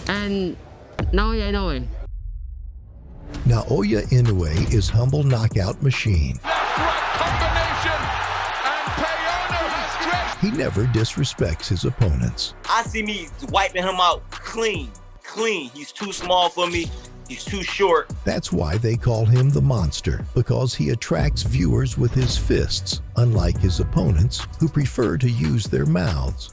and Naoya Inoue. Naoya Inoue is humble knockout machine. He never disrespects his opponents. I see me wiping him out clean. He's too small for me. He's too short. That's why they call him the Monster, because he attracts viewers with his fists, unlike his opponents who prefer to use their mouths.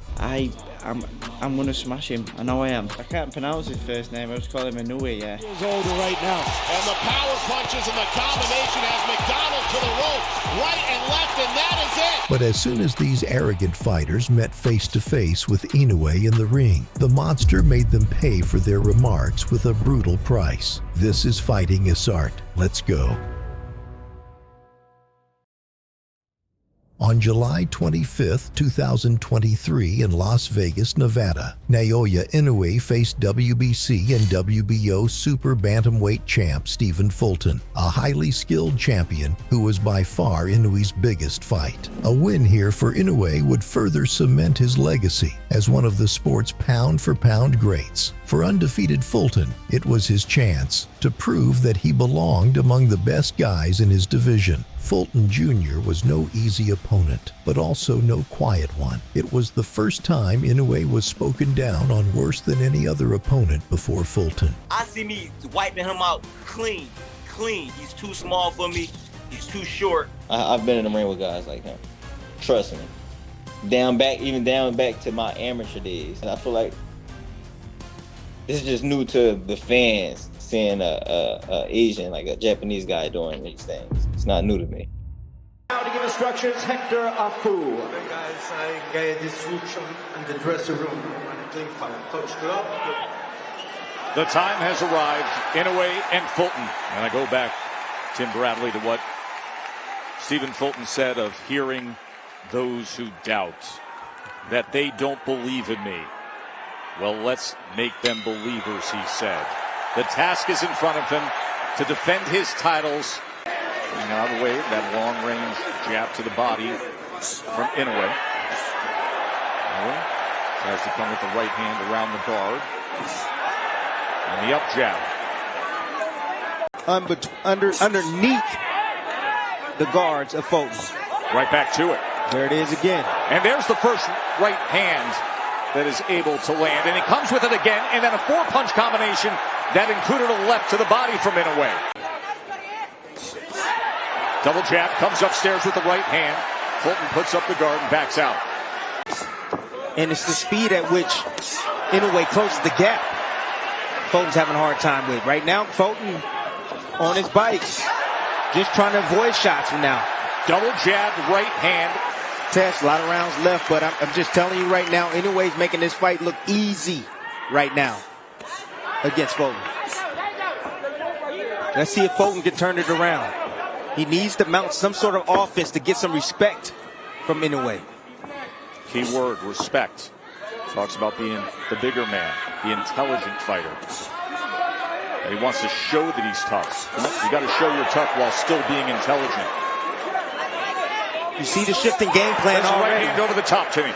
I'm gonna smash him. I know I am. I can't pronounce his first name. I just call him Inoue, yeah. He's older right now. And the power punches and the combination has McDonnell to the rope, right and left, and that is it. But as soon as these arrogant fighters met face to face with Inoue in the ring, the Monster made them pay for their remarks with a brutal price. This is fighting is art. Let's go. On July 25, 2023 in Las Vegas, Nevada, Naoya Inoue faced WBC and WBO super bantamweight champ Stephen Fulton, a highly skilled champion who was by far Inoue's biggest fight. A win here for Inoue would further cement his legacy as one of the sport's pound-for-pound greats. For undefeated Fulton, it was his chance to prove that he belonged among the best guys in his division. Fulton Jr. was no easy opponent, but also no quiet one. It was the first time Inoue was spoken down on worse than any other opponent before Fulton. I see me wiping him out clean. He's too small for me. He's too short. I've been in the ring with guys like him. Trust me. Even down back to my amateur days. And I feel like this is just new to the fans, seeing a Asian, like a Japanese guy doing these things. It's not new to me. Now to give instructions, Hector Afu. Guys, I get instruction in the dressing room. Coach, good up. The time has arrived, Inoue and Fulton. And I go back, Tim Bradley, to what Stephen Fulton said of hearing those who doubt that they don't believe in me. Well, let's make them believers, he said. The task is in front of him to defend his titles. And out of the way, that long-range jab to the body from Inoue. Inoue tries to come with the right hand around the guard. And the up jab. Underneath the guards of Fulton. Right back to it. There it is again. And there's the first right hand that is able to land. And he comes with it again. And then a four-punch combination that included a left to the body from Inoue. Double jab, comes upstairs with the right hand. Fulton puts up the guard and backs out. And it's the speed at which Inoue closes the gap Fulton's having a hard time with. Right now, Fulton on his bike, just trying to avoid shots from now. Double jab, right hand. Test, a lot of rounds left, but I'm just telling you right now, Inoue's making this fight look easy right now against Fulton. Let's see if Fulton can turn it around. He needs to mount some sort of offense to get some respect from Inoue. Key word, respect. Talks about being the bigger man, the intelligent fighter. And he wants to show that he's tough. You got to show you're tough while still being intelligent. You see the shifting game plan already. Right hand over the top, Timmy.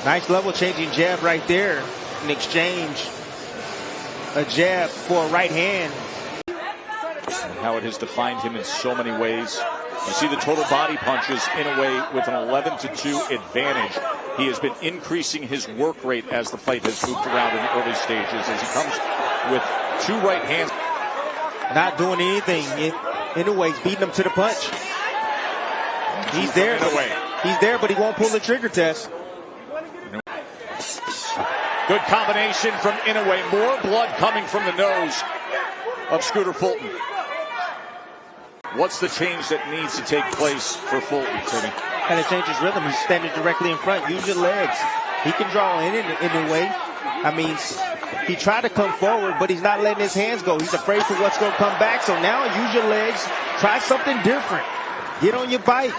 Nice level changing jab right there in exchange. A jab for a right hand. And how it has defined him in so many ways. You see the total body punches Inoue with an 11-2 advantage. He has been increasing his work rate as the fight has moved around in the early stages as he comes with two right hands. Not doing anything. Inoue's beating him to the punch. He's there. He's there, but he won't pull the trigger test. Good combination from Inoue. More blood coming from the nose of Scooter Fulton. What's the change that needs to take place for Fulton, Timmy? Got to change his rhythm. He's standing directly in front. Use your legs. He can draw in Inoue. I mean, he tried to come forward, but he's not letting his hands go. He's afraid for what's going to come back. So now use your legs. Try something different. Get on your bike.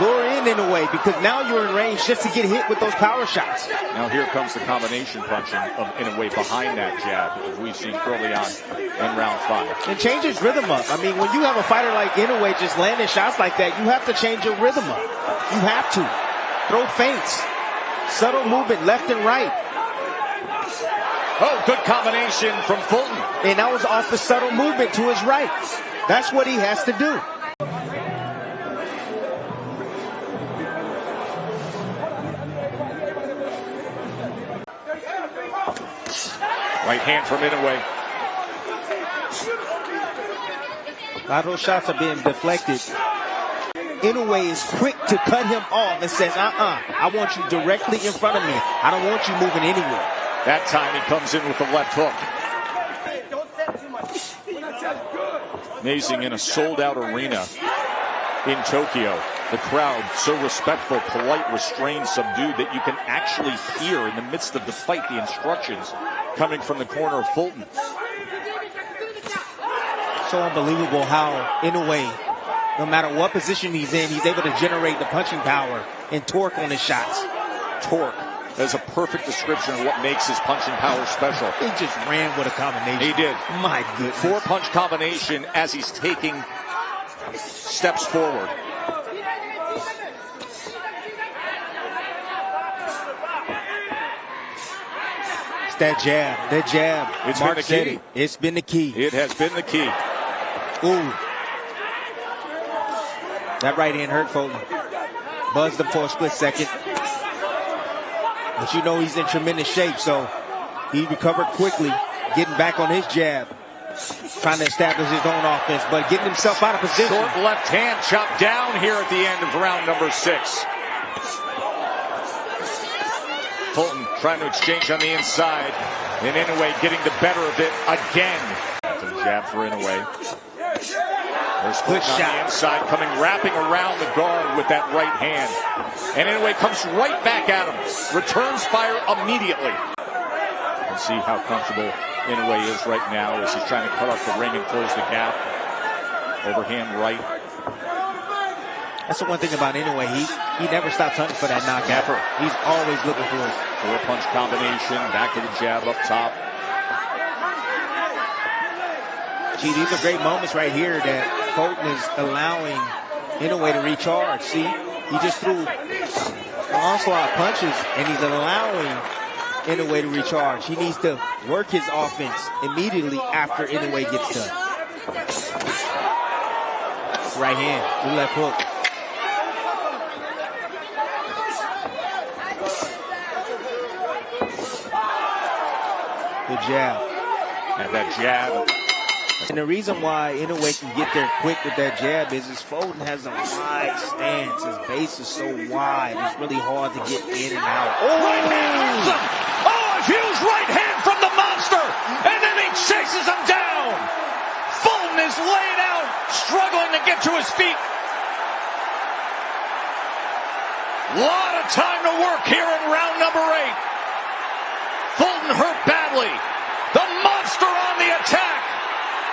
lure in a way, because now you're in range just to get hit with those power shots. Now here comes the combination punching of Inoue behind that jab, as we've seen early on in round 5. And change his rhythm up. I mean, when you have a fighter like Inoue just landing shots like that, you have to change your rhythm up. You have to. Throw feints. Subtle movement left and right. Oh, good combination from Fulton. And that was off the subtle movement to his right. That's what he has to do. Right hand from Inoue. A lot of those shots are being deflected. Inoue is quick to cut him off and says, I want you directly in front of me. I don't want you moving anywhere. That time he comes in with the left hook. Amazing, in a sold-out arena in Tokyo. The crowd so respectful, polite, restrained, subdued that you can actually hear in the midst of the fight the instructions coming from the corner of Fulton. So unbelievable how Inoue, no matter what position he's in, he's able to generate the punching power and torque on his shots. Torque. That's a perfect description of what makes his punching power special. He just ran with a combination. He did. My goodness. 4-punch combination as he's taking steps forward. It's that jab. That jab. It's Mark been the said key. it. It's been the key. It has been the key. Ooh. That right hand hurt Fulton. Buzzed him for a split second. But you know he's in tremendous shape, so he recovered quickly, getting back on his jab, trying to establish his own offense, but getting himself out of position. Short left hand chopped down here at the end of round number 6. Fulton trying to exchange on the inside, and Inoue getting the better of it again. That's a jab for Inoue. There's Fulton on the inside, coming wrapping around the guard with that right hand. And Inoue comes right back at him. Returns fire immediately. And see how comfortable Inoue is right now as he's trying to cut off the ring and close the gap. Overhand right. That's the one thing about Inoue. He never stops hunting for that knockout. Never. He's always looking for it. 4-punch combination, back to the jab up top. Gee, these are great moments right here that Fulton is allowing Inoue to recharge. See, he just threw an onslaught of punches, and he's allowing Inoue to recharge. He needs to work his offense immediately after Inoue gets done. Right hand, the left hook. Good jab. And that jab. And the reason why Inoue can get there quick with that jab is Fulton has a wide stance. His base is so wide. It's really hard to get in and out. Oh! Right hand hurts him! Oh, a huge right hand from the monster! And then he chases him down! Fulton is laid out, struggling to get to his feet. Lot of time to work here in round number 8. Fulton hurt badly. The monster on the attack.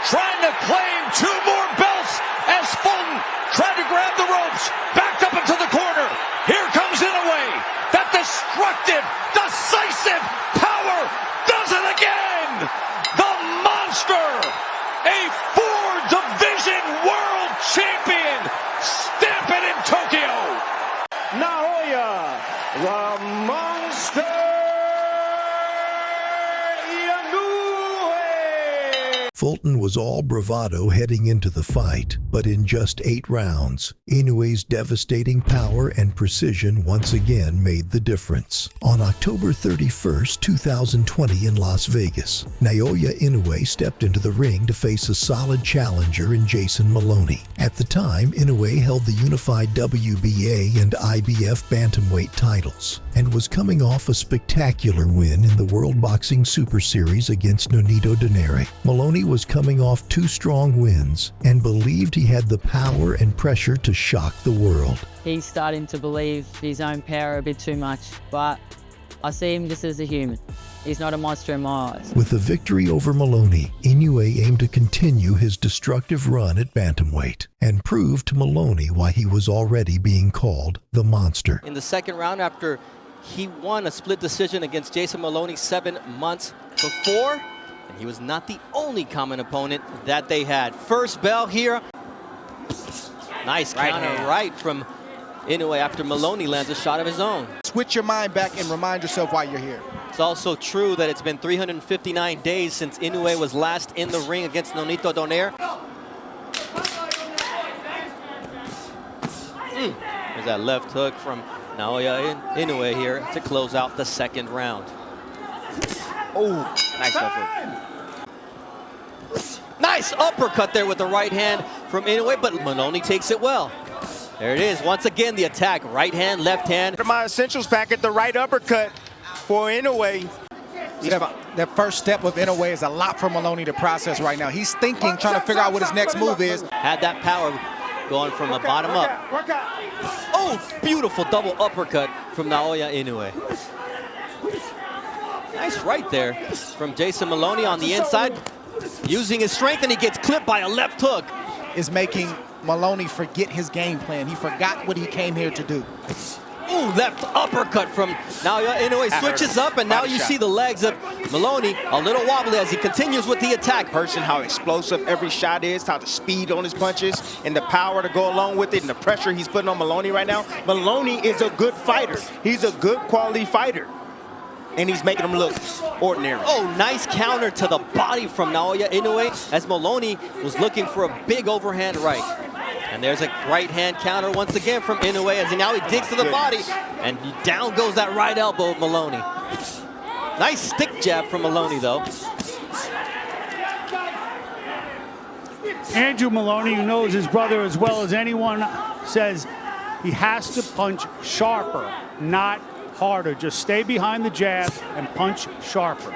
Trying to claim 2 more belts as Fulton tried to grab the ropes. Backed up into the corner. Here comes Inoue. That destructive, decisive power does it again. The monster. A 4-division world champion. Stamping in Tokyo. Naoya, the monster. Fulton was all bravado heading into the fight, but in just 8 rounds, Inoue's devastating power and precision once again made the difference. On October 31st, 2020 in Las Vegas, Naoya Inoue stepped into the ring to face a solid challenger in Jason Moloney. At the time, Inoue held the unified WBA and IBF bantamweight titles and was coming off a spectacular win in the World Boxing Super Series against Nonito Donaire. Moloney was coming off 2 strong wins and believed he had the power and pressure to shock the world. He's starting to believe his own power a bit too much, but I see him just as a human. He's not a monster in my eyes. With the victory over Moloney, Inoue aimed to continue his destructive run at bantamweight and prove to Moloney why he was already being called the monster. In the second round, after he won a split decision against Jason Moloney 7 months before, and he was not the only common opponent that they had. First bell here. Nice counter right from Inoue after Moloney lands a shot of his own. Switch your mind back and remind yourself why you're here. It's also true that it's been 359 days since Inoue was last in the ring against Nonito Donaire. There's that left hook from Naoya Inoue here to close out the second round. Oh, nice left hook. Nice uppercut there with the right hand from Inoue, but Moloney takes it well. There it is. Once again, the attack. Right hand, left hand. My essentials packet, the right uppercut for Inoue. That first step of Inoue is a lot for Moloney to process right now. He's thinking, trying to figure out what his next move is. Had that power going from the bottom up. Oh, beautiful double uppercut from Naoya Inoue. Nice right there from Jason Moloney on the inside. Using his strength, and he gets clipped by a left hook. Is making Moloney forget his game plan. He forgot what he came here to do. Ooh, left uppercut from Naoya Inoue. Switches up, and now you see the legs of Moloney a little wobbly as he continues with the attack. How explosive every shot is, how the speed on his punches, and the power to go along with it, and the pressure he's putting on Moloney right now. Moloney is a good fighter. He's a good quality fighter. And he's making him look ordinary. Oh, nice counter to the body from Naoya Inoue as Moloney was looking for a big overhand right. And there's a right hand counter once again from Inoue as now he digs to the body. And down goes that right elbow of Moloney. Nice stick jab from Moloney, though. Andrew Moloney, who knows his brother as well as anyone, says he has to punch sharper, not harder. Just stay behind the jab and punch sharper.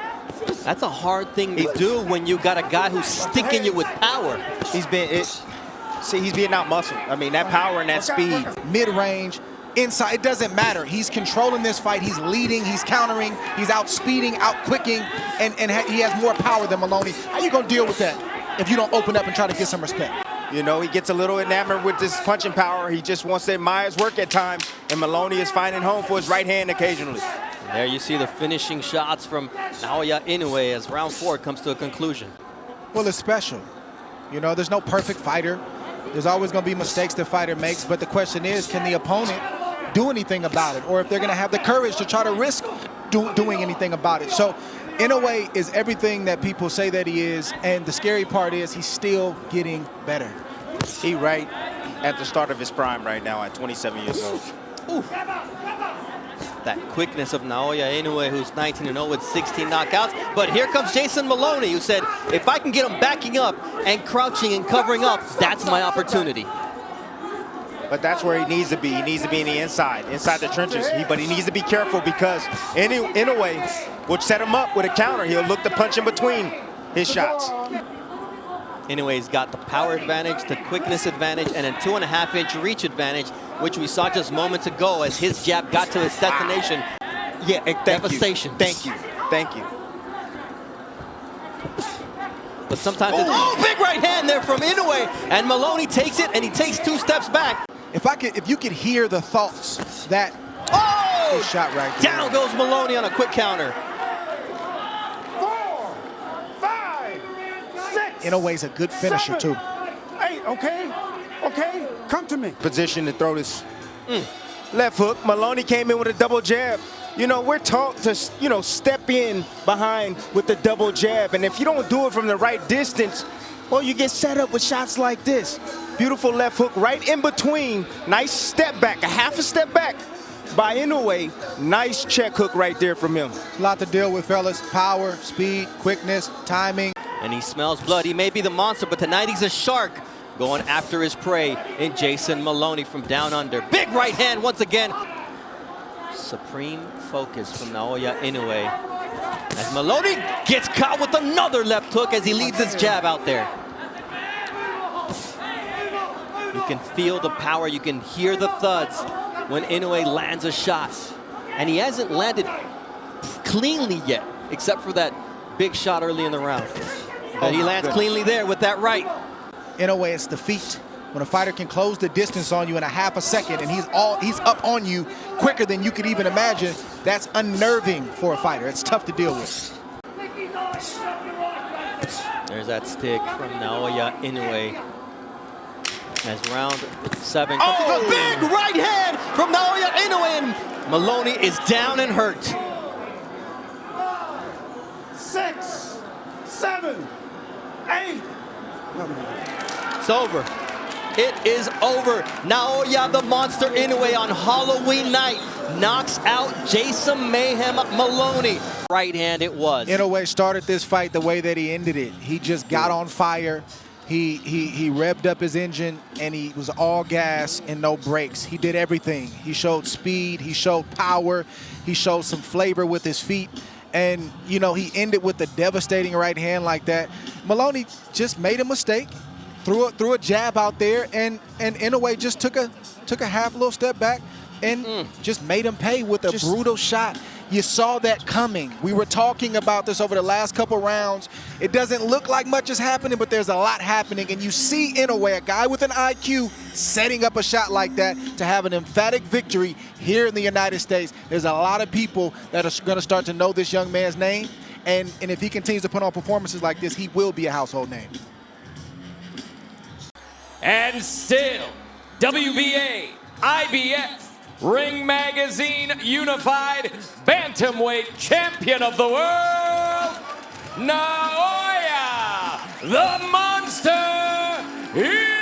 That's a hard thing to do when you got a guy who's sticking you with power. He's being out muscled. I mean, that power and that speed. Mid-range, inside, it doesn't matter. He's controlling this fight. He's leading, he's countering, he's out-speeding, out-quicking, and he has more power than Moloney. How you gonna deal with that if you don't open up and try to get some respect? You know, he gets a little enamored with this punching power. He just wants to admire his work at times, and Moloney is finding home for his right hand occasionally. And there you see the finishing shots from Naoya Inoue as round 4 comes to a conclusion. Well, it's special. You know, there's no perfect fighter. There's always going to be mistakes the fighter makes, but the question is, can the opponent do anything about it? Or if they're going to have the courage to try to risk doing anything about it. So, Inoue is everything that people say that he is, and the scary part is he's still getting better. He right at the start of his prime right now at 27 years old. Ooh. That quickness of Naoya Inoue, who's 19-0 with 16 knockouts. But here comes Jason Moloney, who said, if I can get him backing up and crouching and covering up, that's my opportunity. But that's where he needs to be. He needs to be in the inside the trenches. But he needs to be careful because Inoue will set him up with a counter. He'll look to punch in between his shots. Inoue's got the power advantage, the quickness advantage, and a 2.5-inch reach advantage, which we saw just moments ago as his jab got to its destination. Yeah, devastation. Thank you. But sometimes it's big right hand there from Inoue, and Moloney takes it, and he takes 2 steps back. If you could hear the thoughts that shot right there. Down goes Moloney on a quick counter. 4, 5, 6. Inoue's a good finisher too. 8. Okay, come to me. Position to throw this left hook. Moloney came in with a double jab. You know, we're taught to, step in behind with the double jab. And if you don't do it from the right distance, well, you get set up with shots like this. Beautiful left hook right in between. Nice step back, a half a step back by Inoue. Nice check hook right there from him. A lot to deal with, fellas. Power, speed, quickness, timing. And he smells blood. He may be the monster, but tonight he's a shark going after his prey in Jason Moloney from down under. Big right hand once again. Supreme focus from Naoya Inoue as Moloney gets caught with another left hook as he leaves his jab out there. You can feel the power, you can hear the thuds when Inoue lands a shot. And he hasn't landed cleanly yet. except for that big shot early in the round. But he lands cleanly there with that right. Inoue, it's the feet. When a fighter can close the distance on you in a half a second and he's up on you quicker than you could even imagine, that's unnerving for a fighter. It's tough to deal with. There's that stick from Naoya Inoue. As round 7 comes a big right hand from Naoya Inoue, and Moloney is down and hurt. 6, 7, 8. It's over. It is over. Naoya the Monster Inoue on Halloween night knocks out Jason Mayhem Moloney. Right hand it was. Inoue started this fight the way that he ended it. He just got on fire. He revved up his engine, and he was all gas and no brakes. He did everything. He showed speed. He showed power. He showed some flavor with his feet. And, you know, he ended with a devastating right hand like that. Moloney just made a mistake, threw a jab out there, and Inoue just took a half little step back and just made him pay with a brutal shot. You saw that coming. We were talking about this over the last couple rounds. It doesn't look like much is happening, but there's a lot happening. And you see Inoue, a guy with an IQ, setting up a shot like that to have an emphatic victory here in the United States. There's a lot of people that are going to start to know this young man's name. And if he continues to put on performances like this, he will be a household name. And still, WBA, IBF, Ring Magazine Unified Bantamweight Champion of the World, Naoya the Monster Inoue!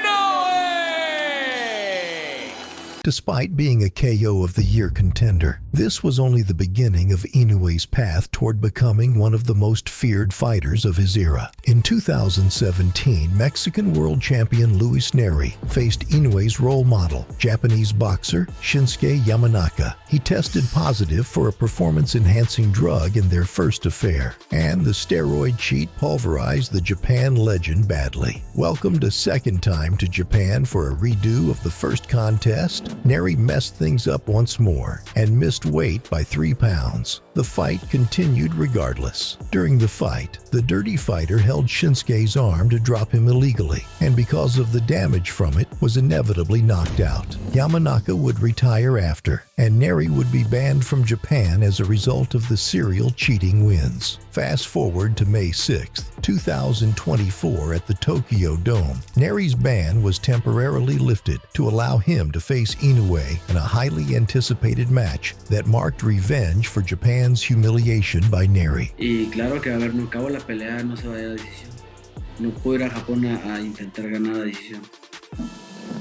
Despite being a KO of the Year contender, this was only the beginning of Inoue's path toward becoming one of the most feared fighters of his era. In 2017, Mexican world champion Luis Neri faced Inoue's role model, Japanese boxer Shinsuke Yamanaka. He tested positive for a performance-enhancing drug in their first affair, and the steroid cheat pulverized the Japan legend badly. Welcomed a second time to Japan for a redo of the first contest, Neri messed things up once more and missed weight by 3 pounds. The fight continued regardless. During the fight, the Dirty Fighter held Shinsuke's arm to drop him illegally, and because of the damage from it, was inevitably knocked out. Yamanaka would retire after, and Neri would be banned from Japan as a result of the serial cheating wins. Fast forward to May 6th, 2024 at the Tokyo Dome. Neri's ban was temporarily lifted to allow him to face Inoue in a highly anticipated match that marked revenge for Japan's humiliation by Neri. Y claro que a ver, no acabo la pelea, no se vaya a decisión. No puedo ir a Japón a intentar ganar la decisión.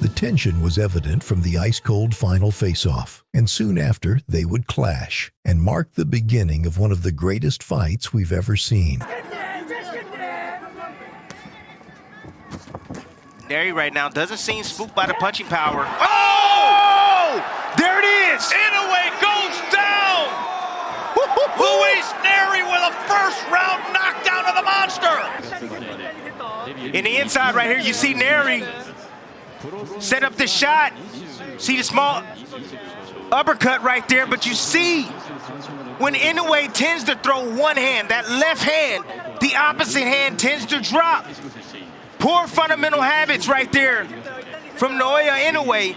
The tension was evident from the ice-cold final face-off, and soon after they would clash and mark the beginning of one of the greatest fights we've ever seen. Neri right now doesn't seem spooked by the punching power. Oh! There it is! Inoue goes down! Luis Neri with a first-round knockdown of the Monster! In the inside right here, you see Neri set up the shot. See the small uppercut right there, but you see when Inoue tends to throw one hand, that left hand, the opposite hand tends to drop. Poor fundamental habits right there from Naoya Inoue.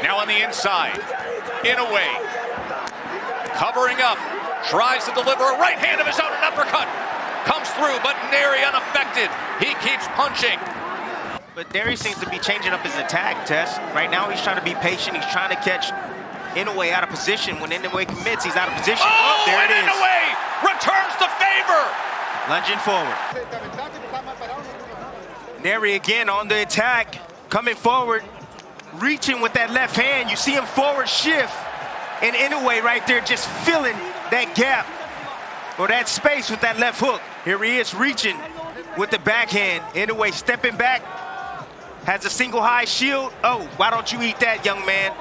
Now on the inside, Inoue covering up, tries to deliver a right hand of his own, an uppercut. Comes through, but Neri unaffected. He keeps punching. But Neri seems to be changing up his attack, Tess. Right now he's trying to be patient. He's trying to catch Inoue out of position. When Inoue commits, he's out of position. Oh, there it is. Inoue returns the favor. Lunging forward. Neri again on the attack, coming forward, reaching with that left hand. You see him forward shift, and Inoue right there just filling that gap or that space with that left hook. Here he is reaching with the backhand. Inoue stepping back, has a single high shield. Oh, why don't you eat that, young man?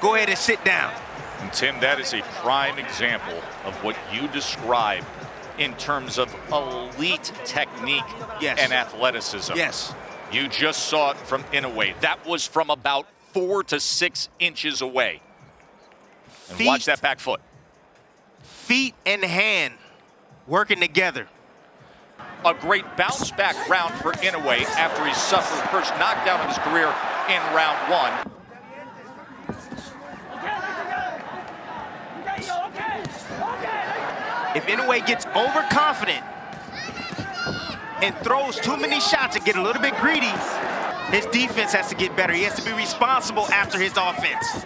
Go ahead and sit down. And Tim, that is a prime example of what you described in terms of elite technique and athleticism. Yes. You just saw it from Inoue. That was from about 4 to 6 inches away. And watch that back foot. Feet and hand working together. A great bounce back round for Inoue after he suffered the first knockdown of his career in round 1. If Inoue gets overconfident and throws too many shots and get a little bit greedy, his defense has to get better. He has to be responsible after his offense.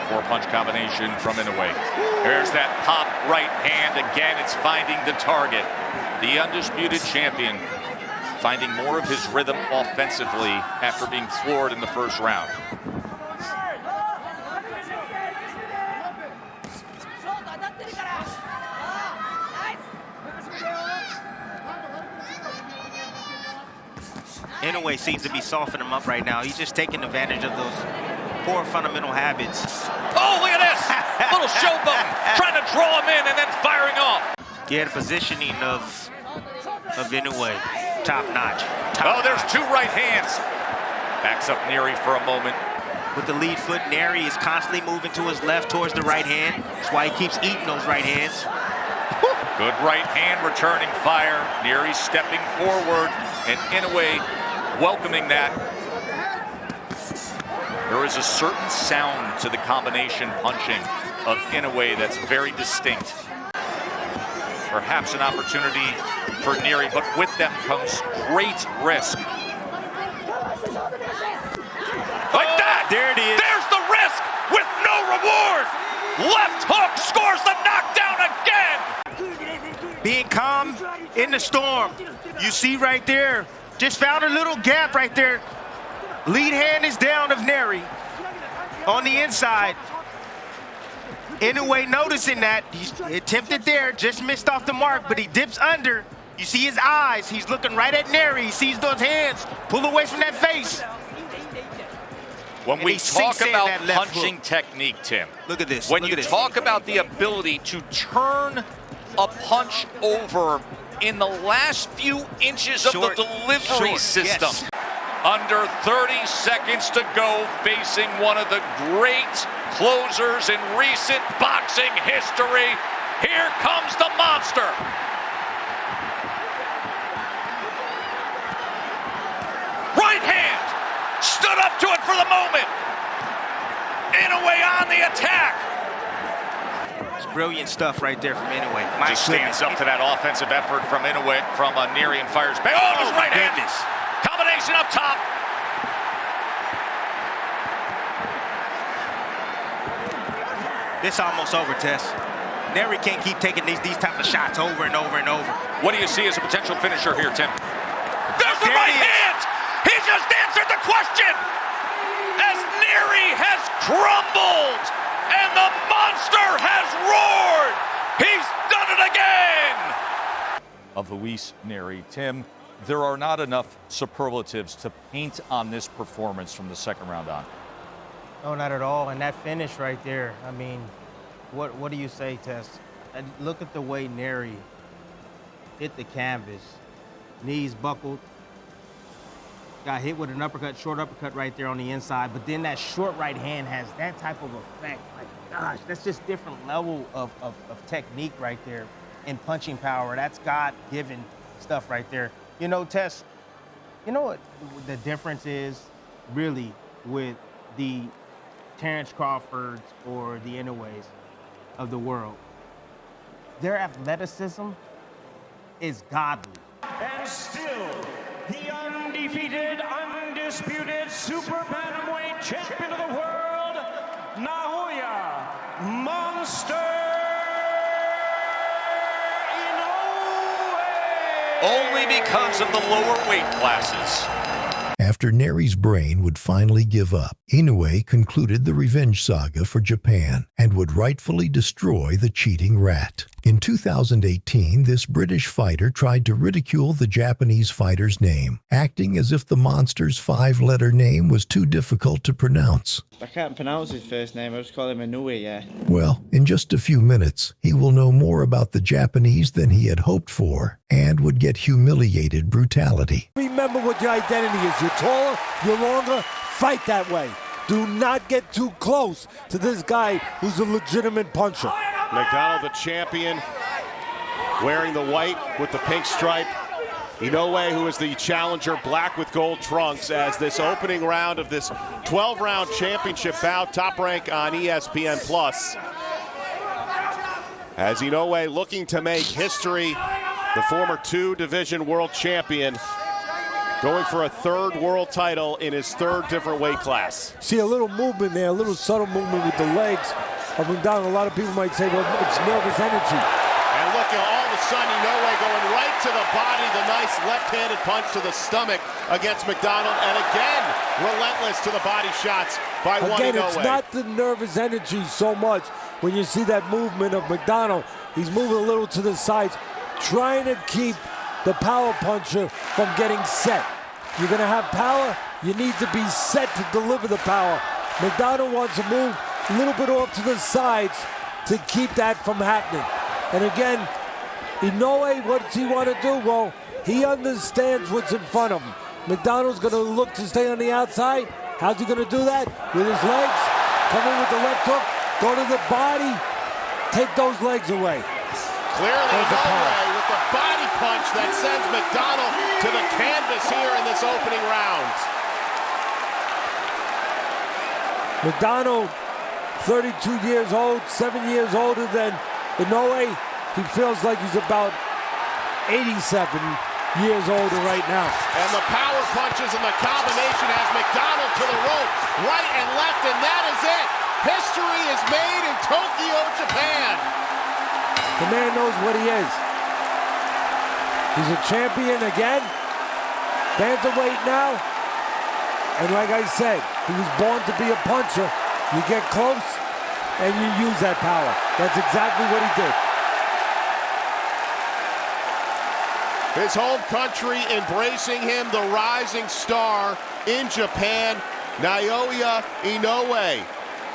4-punch combination from Inoue. There's that pop right hand. Again, it's finding the target. The undisputed champion finding more of his rhythm offensively after being floored in the first round. Inoue seems to be softening him up right now. He's just taking advantage of those poor fundamental habits. Oh, look at this! Little showboating, trying to draw him in and then firing off. Yeah, the positioning of Inoue, top notch. There's 2 right hands. Backs up Neri for a moment. With the lead foot, Neri is constantly moving to his left towards the right hand. That's why he keeps eating those right hands. Good right hand returning fire. Neri stepping forward and Inoue welcoming that. There is a certain sound to the combination punching of Inoue that's very distinct. Perhaps an opportunity for Neri, but with them comes great risk. Like that! There it is. There's the risk with no reward! Left hook scores the knockdown again! Being calm in the storm. You see right there, just found a little gap right there. Lead hand is down of Neri on the inside. Inoue noticing that. He's attempted there, just missed off the mark, but he dips under. You see his eyes. He's looking right at Neri. He sees those hands. Pull away from that face. When we talk about punching technique, Tim, look at this. When you talk about the ability to turn a punch over in the last few inches of the delivery system. Yes. Under 30 seconds to go, facing one of the great closers in recent boxing history. Here comes the monster. Right hand, stood up to it for the moment. Inoue on the attack. It's brilliant stuff right there from Inoue. Just stands up to that offensive effort from Inoue, from Neri, and fires back. Oh, his right hand. Combination up top. This almost over, Tess. Neri can't keep taking these type of shots over and over and over. What do you see as a potential finisher here, Tim? There's the right hand! He just answered the question! As Neri has crumbled and the monster has roared! He's done it again! Of Luis Neri, Tim, there are not enough superlatives to paint on this performance from the second round on. No, not at all. And that finish right there, I mean, what do you say, Tess? And look at the way Neri hit the canvas. Knees buckled. Got hit with an uppercut, short uppercut right there on the inside. But then that short right hand has that type of effect. Like, gosh, that's just different level of technique right there and punching power. That's God-given stuff right there. You know, Tess, you know what the difference is really with the Terrence Crawfords or the Inoues of the world? Their athleticism is godly. And still, the undefeated, undisputed super bantamweight champion of the world, Naoya Monster Inoue. Only because of the lower weight classes. After Neri's brain would finally give up, Inoue concluded the revenge saga for Japan and would rightfully destroy the cheating rat. In 2018, this British fighter tried to ridicule the Japanese fighter's name, acting as if the monster's 5-letter name was too difficult to pronounce. I can't pronounce his first name, I just call him Inoue, yeah. Well, in just a few minutes, he will know more about the Japanese than he had hoped for and would get humiliated brutality. Remember what your identity is. You're taller, you're longer, fight that way. Do not get too close to this guy who's a legitimate puncher. McDonnell, the champion, wearing the white with the pink stripe. Inoue, who is the challenger, black with gold trunks, as this opening round of this 12-round championship bout, Top Rank on ESPN+. As Inoue looking to make history, the former 2-division world champion, going for a 3rd world title in his 3rd different weight class. See a little movement there, a little subtle movement with the legs of McDonnell. A lot of people might say, well, it's nervous energy. And look, all of a sudden, Inoue going right to the body, the nice left-handed punch to the stomach against McDonnell, and again, relentless to the body shots by one Inoue. Again, it's not the nervous energy so much when you see that movement of McDonnell. He's moving a little to the sides, trying to keep the power puncher from getting set. You're gonna have power, you need to be set to deliver the power. McDonnell wants to move a little bit off to the sides to keep that from happening. And again, Inoue, what does he want to do? Well, he understands what's in front of him. McDonnell's gonna look to stay on the outside. How's he gonna do that? With his legs, come in with the left hook, go to the body, take those legs away. Clearly Inoue with the body punch that sends McDonnell to the canvas here in this opening round. McDonnell, 32 years old, 7 years older than Inoue. He feels like he's about 87 years older right now. And the power punches and the combination has McDonnell to the rope, right and left, and that is it. History is made in Tokyo, Japan. The man knows what he is. He's a champion again. Bantamweight now. And like I said, he was born to be a puncher. You get close and you use that power. That's exactly what he did. His home country embracing him, the rising star in Japan, Naoya Inoue.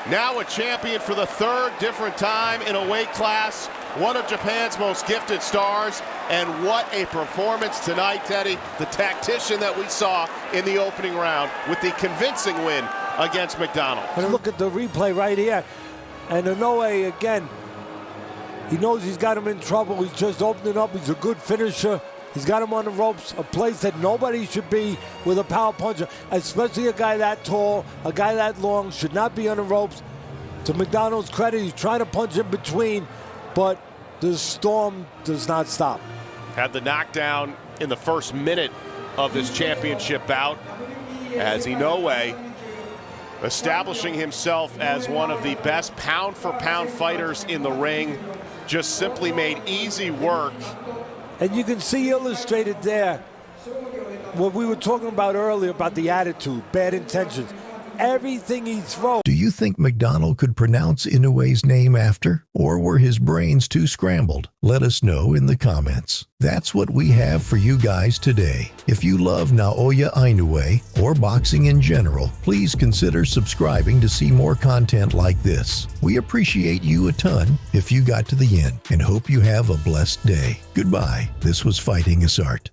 Now a champion for the 3rd different time in a weight class, one of Japan's most gifted stars, and what a performance tonight, Teddy. The tactician that we saw in the opening round with the convincing win against McDonnell. And look at the replay right here. And Inoue, again, he knows he's got him in trouble. He's just opening up. He's a good finisher. He's got him on the ropes, a place that nobody should be with a power puncher, especially a guy that tall, a guy that long, should not be on the ropes. To McDonnell's credit, he's trying to punch in between, but the storm does not stop. Had the knockdown in the first minute of this championship bout as Inoue establishing himself as one of the best pound-for-pound fighters in the ring, just simply made easy work. And you can see illustrated there what we were talking about earlier about the attitude, bad intentions. Everything he throws. Do you think McDonnell could pronounce Inoue's name after? Or were his brains too scrambled? Let us know in the comments. That's what we have for you guys today. If you love Naoya Inoue or boxing in general, please consider subscribing to see more content like this. We appreciate you a ton if you got to the end and hope you have a blessed day. Goodbye. This was Fighting is Art.